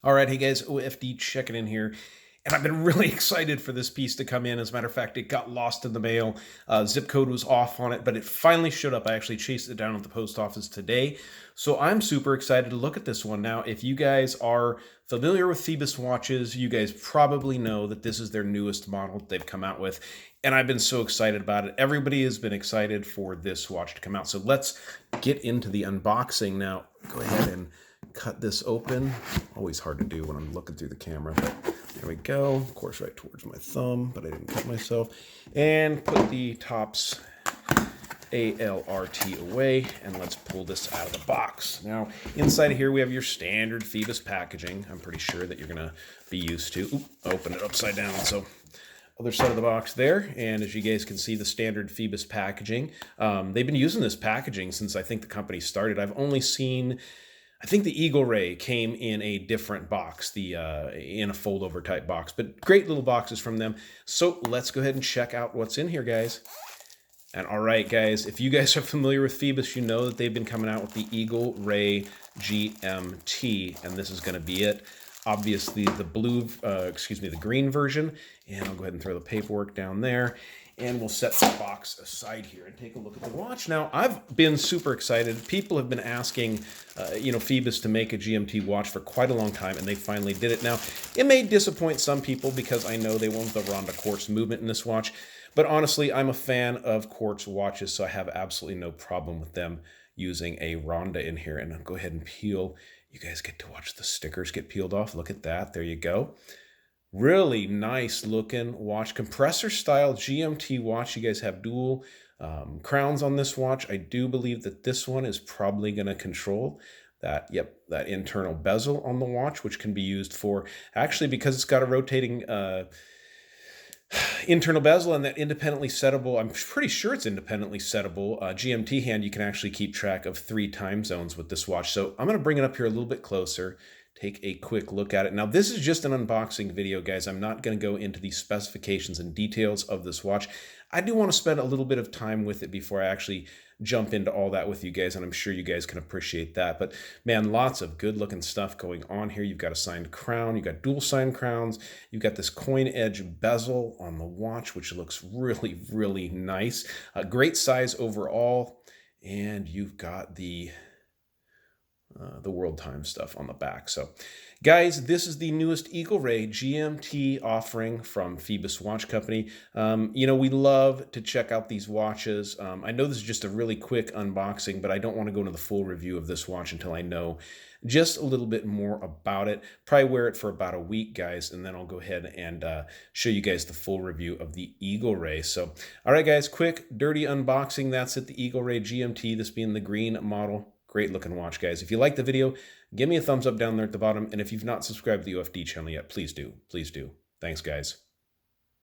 All right, hey guys, OFD checking in here. And I've been really excited for this piece to come in. As a matter of fact, it got lost in the mail. Zip code was off on it, but it finally showed up. I actually chased it down at the post office today. So I'm super excited to look at this one. Now, if you guys are familiar with Phoibos watches, you guys probably know that this is their newest model they've come out with. And I've been so excited about it. Everybody has been excited for this watch to come out. So let's get into the unboxing now. Go ahead and cut this open. Always hard to do when I'm looking through the camera, but there we go. Of course, right towards my thumb, but I didn't cut myself. And put the tops ALRT away, and let's pull this out of the box. Now, inside of here, we have your standard Phoibos packaging. I'm pretty sure that you're gonna be used to. Oop, open it upside down. So other side of the box there, and as you guys can see, the standard Phoibos packaging. They've been using this packaging since I think the company started. I've only seen, I think the Eagle Ray came in a different box, in a fold-over type box, but great little boxes from them. So let's go ahead and check out what's in here, guys. And all right, guys, if you guys are familiar with Phoibos, you know that they've been coming out with the Eagle Ray GMT, and this is going to be it. Obviously, the green version, and I'll go ahead and throw the paperwork down there. And we'll set the box aside here and take a look at the watch. Now, I've been super excited. People have been asking, Phoibos to make a GMT watch for quite a long time, and they finally did it. Now, it may disappoint some people because I know they want the RONDA quartz movement in this watch, but honestly, I'm a fan of quartz watches, so I have absolutely no problem with them using a RONDA in here. And I'll go ahead and peel. You guys get to watch the stickers get peeled off. Look at that. There you go. Really nice looking watch, compressor style GMT watch. You guys have dual crowns on this watch. I do believe that this one is probably going to control that, that internal bezel on the watch, which can be used for, actually, because it's got a rotating internal bezel and that independently settable, I'm pretty sure it's independently settable GMT hand. You can actually keep track of 3 time zones with this watch. So I'm going to bring it up here a little bit closer, take a quick look at it. Now, this is just an unboxing video, guys. I'm not going to go into the specifications and details of this watch. I do want to spend a little bit of time with it before I actually jump into all that with you guys, and I'm sure you guys can appreciate that. But man, lots of good looking stuff going on here. You've got a signed crown, you've got dual signed crowns, you've got this coin edge bezel on the watch, which looks really, really nice. Great size overall, and you've got the world time stuff on the back. So guys, this is the newest Eagle Ray GMT offering from Phoibos Watch Company. We love to check out these watches. I know this is just a really quick unboxing, but I don't want to go into the full review of this watch until I know just a little bit more about it. Probably wear it for about a week, guys, and then I'll go ahead and show you guys the full review of the Eagle Ray. So, all right, guys, quick, dirty unboxing. That's it, the Eagle Ray GMT, this being the green model. Great looking watch, guys. If you like the video, give me a thumbs up down there at the bottom. And if you've not subscribed to the OFD channel yet, please do. Please do. Thanks, guys.